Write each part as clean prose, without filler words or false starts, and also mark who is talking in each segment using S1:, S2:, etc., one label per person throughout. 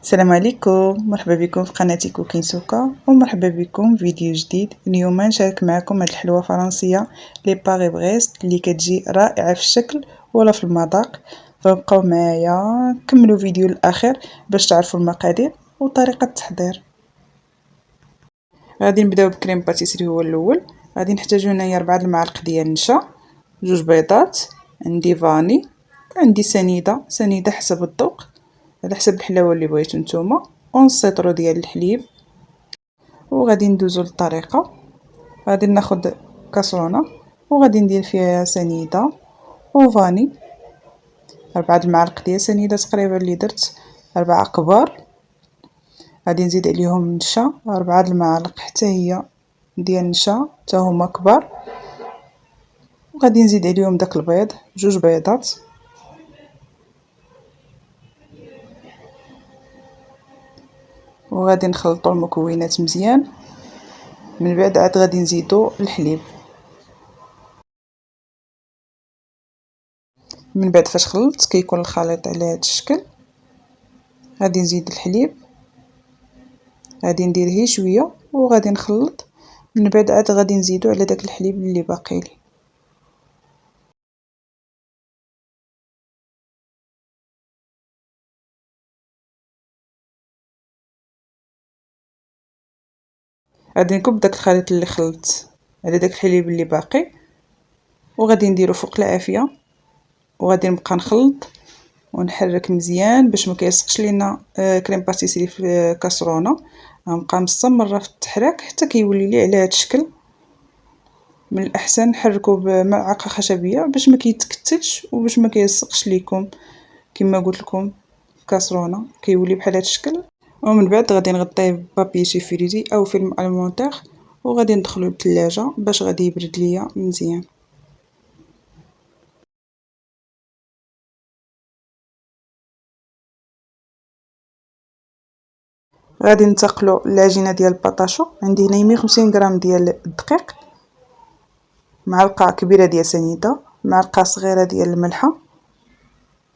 S1: السلام عليكم، مرحبا بكم في قناتي كوكين سوكا، ومرحبا بكم في فيديو جديد. اليوم نشارك معكم هاد الحلوى فرنسيه لي باغي بغيست اللي كتجي رائعه في الشكل ولا في المذاق. فبقاو معايا كملوا فيديو للاخر باش تعرفوا المقادير وطريقه التحضير. غادي نبداو بكريم باتيسري هو الاول. غادي نحتاجو هنايا 4 المعالق ديال النشا، 2 بيضات، عندي فاني، عندي سنيده حسب الذوق على حسب الحلاوه اللي بغيتو نتوما، ونص سيطرو ديال الحليب. وغادي ندوزو للطريقه. غادي ناخد كاسرونه وغادي ندير فيها سنيده وفاني، 4 المعالق ديال سنيده تقريبا اللي درت 4 كبار. غادي نزيد عليهم النشا 4 المعالق حتى هي ديال النشا حتى هما كبار. وغادي نزيد عليهم داك البيض 2 بيضات. وغادي نخلطوا المكونات مزيان. من بعد عاد غادي نزيدوا الحليب. من بعد فاش خلطت كيكون الخليط على هذا الشكل، غادي نزيد الحليب، غادي ندير غير شويه وغادي نخلط. من بعد عاد غادي نزيدو على داك الحليب اللي باقي لي. غادي نكب داك الخليط اللي خلطت على داك الحليب اللي باقي، وغادي نديرو فوق العافيه، وغادي نبقى نخلط ونحرك مزيان باش ما كيلصقش لينا كريم باتيسري في كاسرونه. غنبقى مستمره في التحراك حتى كيولي لي على هذا الشكل. من الاحسن نحركو بملعقه خشبيه باش ما كيتكتلش وباش ما كيلصقش ليكم. كما قلت لكم كاسرونه كيولي بحال هذا الشكل. ومن بعد غادي نغطيه ببابي سوفريزي او فيلم المونتير، وغادي ندخلو للثلاجه باش غادي يبرد ليا مزيان. غادي ننتقلوا للعجينه ديال البطاطا. عندي هنا 150 غرام ديال الدقيق، معلقه كبيره ديال سنيده، معلقه صغيره ديال الملحه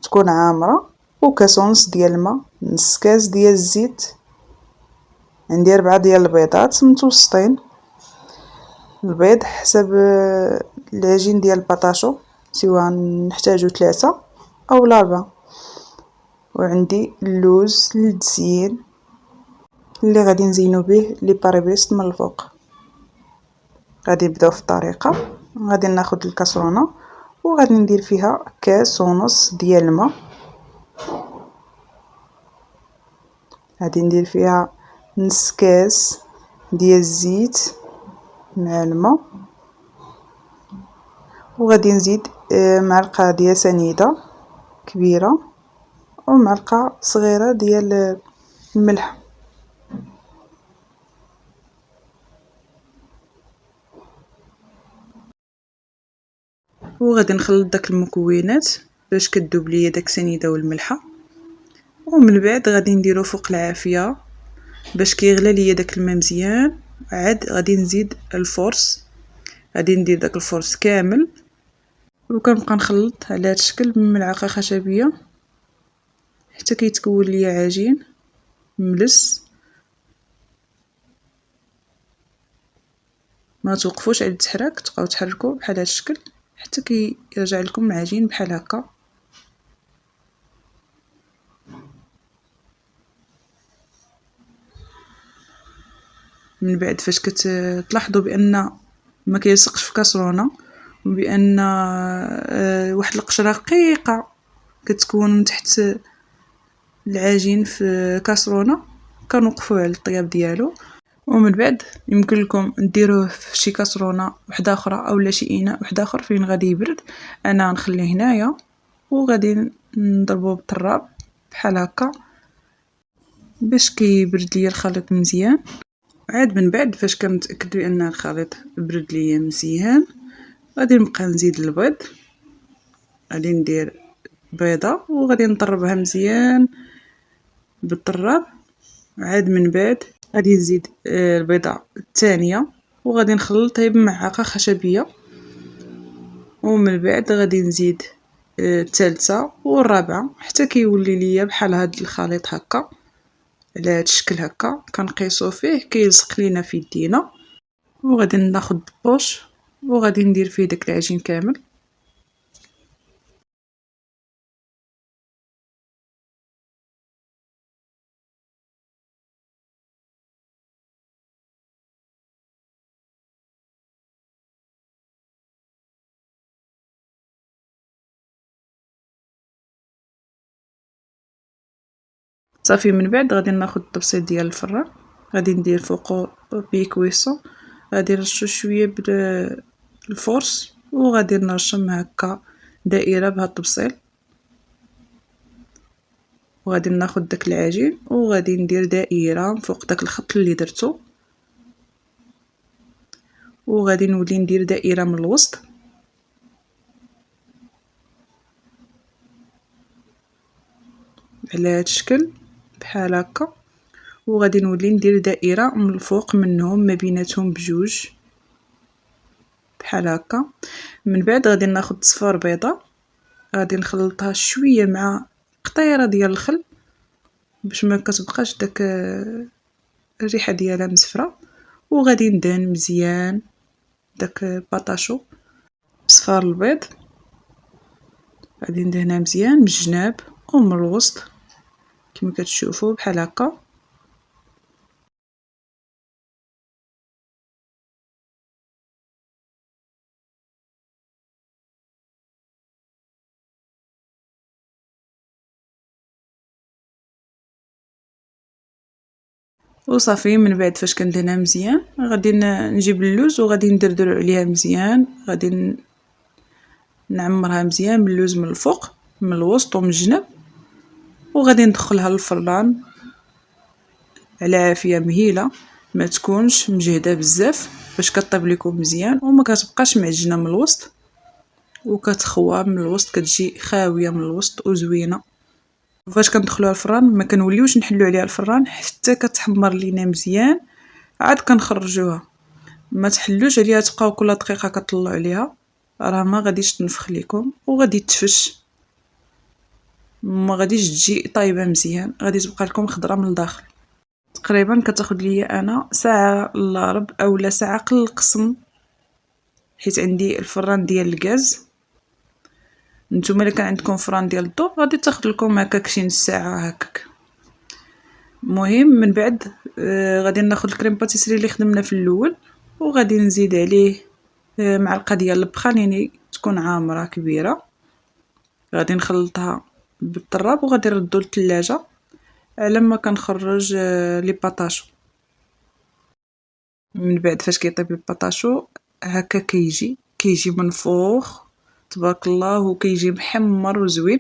S1: تكون عامره، وكاس ونص ديال الماء، نص كاس ديال الزيت، عندي 4 ديال البيضات متوسطين. البيض حسب العجين ديال البطاطا، سواء نحتاجو 3 او 4. وعندي اللوز للتزيين اللي غادي نزينو به لي باريبريست من الفوق. غادي نبداو في الطريقه. غادي ناخذ الكاسرونه وغادي ندير فيها كاس ونص ديال الماء، غادي ندير فيها نص كاس ديال الزيت مع الماء، وغادي نزيد معلقه ديال سنيده كبيره ومعلقه صغيره ديال الملح. وغادي نخلط داك المكونات باش كتذوب ليا داك السنيده والملحه. ومن بعد غادي نديرو فوق العافيه باش كيغلى ليا داك الماء مزيان. عاد غادي نزيد الفرص، غادي ندير داك الفرص كامل وكنبقى نخلط على هذا الشكل بملعقه خشبيه حتى كيتكون ليا عجين ملس. ما توقفوش على التحراك، تبقاو تحركوا بحال هذا الشكل حتى كيرجع لكم العجين بحال هكا. من بعد فاش كتلاحظوا بان ما كيلصقش في كاسرونه، وبان واحد القشره رقيقه كتكون من تحت العجين في كاسرونه، كنوقفوا على الطياب ديالو. ومن بعد يمكن لكم ديروه في شي كاسرونه وحده اخرى اولا شي اناء واحد اخر فين غادي يبرد. انا نخليه هنايا وغادي نضربه بالطراب بحال هكا باش كيبرد ليا الخليط مزيان. عاد من بعد فاش كنتاكد بان الخليط برد ليا مزيان، غادي نبقى نزيد البيض. غادي ندير بيضه وغادي نطربها مزيان بالطراب. عاد من بعد غادي نزيد البيضه الثانيه وغادي نخلطها بمعلقه خشبيه. ومن بعد غادي نزيد الثالثه والرابعه حتى كيولي ليا بحال هاد الخليط هكا. على هاد الشكل هكا، كنقيسو فيه كيلصق لينا في يدينا، وغادي ناخد بوش وغادي ندير فيه داك العجين كامل. صافي من بعد غادي ناخد الطبسيل ديال الفران، غادي ندير فوقو بيكويسون، غادي نرشو شويه بالفورس وغادي نرشم هكا دائره بهاد الطبسيل، وغادي ناخد داك العجين وغادي ندير دائره فوق داك الخط اللي درتو، وغادي نولي ندير دائره من الوسط على هاد الشكل بحال هكا، وغادي نولي ندير دائره من الفوق منهم ما بيناتهم بجوج بحال هكا. من بعد غادي ناخد صفار بيضه، غادي نخلطها شويه مع قطيره ديال الخل باش ما كتبقاش داك الريحه ديالها مزفره، وغادي ندهن مزيان داك بطاشو بصفار البيض، غادي ندهنها مزيان من الجناب ومن الوسط كما كتشوفوا بحال هكا. وصافي من بعد فاش كندهنها مزيان غادي نجيب اللوز وغادي ندردر عليها مزيان، غادي نعمرها مزيان باللوز من الفوق من الوسط ومن الجنب، وغادي ندخلها للفران على عافيه مهيله، ما تكونش مجهده بزاف باش كطيب لكم مزيان وما كتبقاش معجنه من الوسط وكتخوى من الوسط، كتجي خاويه من الوسط وزوينه. فاش كندخلوها الفران ما كنوليوش نحلو عليها الفران حتى كتحمر لينا مزيان، عاد كنخرجوها. ما تحلوش عليها تبقاو كل دقيقه كطلعوا عليها، راه ما غاديش تنفخ لكم وغادي تفش، ما غاديش تجي طايبه مزيان، غادي تبقى لكم خضره من الداخل. تقريبا كتاخذ ليا انا ساعه الا ربع اولا ساعه قل القسم، حيت عندي الفران ديال الغاز. نتوما الا كان عندكم فران ديال الضوء غادي تاخذ لكم هكاك شي نص ساعه هكاك. المهم من بعد غادي ناخذ الكريم باتيسري اللي خدمنا في الاول وغادي نزيد عليه معلقه ديال البخال، يعني تكون عامره كبيره، غادي نخلطها بالطراب وغادي نردو للثلاجه على ما كنخرج لي بطاشو. من بعد فاش كيطيب البطاشو هكا كيجي منفوخ تبارك الله، وكيجي محمر وزوين.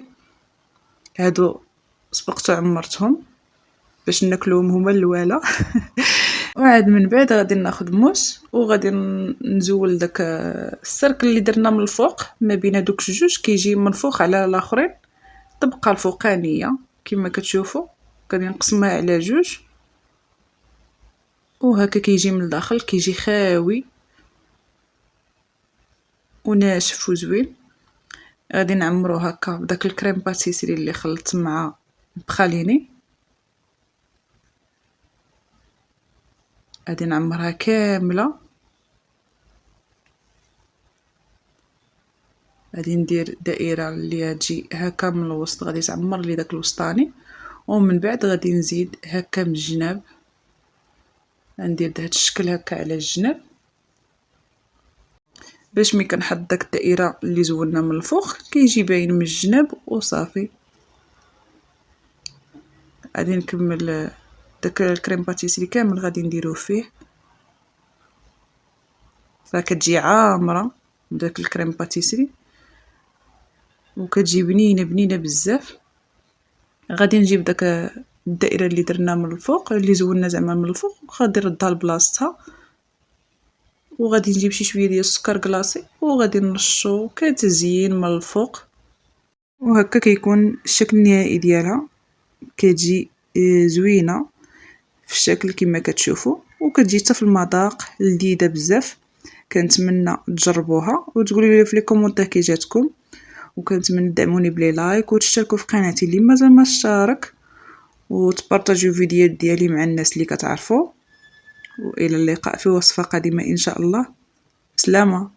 S1: هادو سبقتو عمرتهم باش ناكلوهم هما الاولى. وعاد من بعد غادي ناخذ موس وغادي نزول داك السركل اللي درنا من الفوق ما بين هذوك الجوج، كيجي منفوخ على الاخرين. الطبقه الفوقانيه كما كتشوفوا غادي نقسمها على جوج، وهكا كيجي من الداخل كيجي خاوي وناشف وزوين. غادي نعمرو هكا بداك الكريم باتيسري اللي خلطت مع البخاليني، غادي نعمرها كامله. غادي ندير دائره اللي تجي هكا من الوسط، غادي تعمر لي داك الوسطاني، ومن بعد غادي نزيد هكا من الجناب، ندير بهذا الشكل هكا على الجناب باش ملي كنحط داك الدائره اللي زولنا من الفوق كيجي باين من الجناب. وصافي غادي نكمل داك الكريم باتيسري كامل غادي نديروه فيه، فكتجي عامره بداك الكريم باتيسري وكتجي بنينه بزاف. غادي نجيب داك الدائره اللي درنا من الفوق اللي زولنا زعما من الفوق وغادي نردها لبلاصتها، وغادي نجيب شويه ديال السكر كلاصي وغادي نرشو كتزيين من الفوق، وهكا كيكون الشكل النهائي ديالها. كتجي زوينه في الشكل كما كتشوفوا، وكتجي حتى في المذاق لذيذه بزاف. كنتمنى تجربوها وتقولوا لي في لي كومونتير كي جاتكم، وكنتمنى تدعموني بلي لايك وتشتركوا في قناتي اللي مازال ما اشترك، وتبارطاجيو فيديوهات ديالي مع الناس اللي كتعرفوا، والى اللقاء في وصفة قادمة ان شاء الله. سلامة.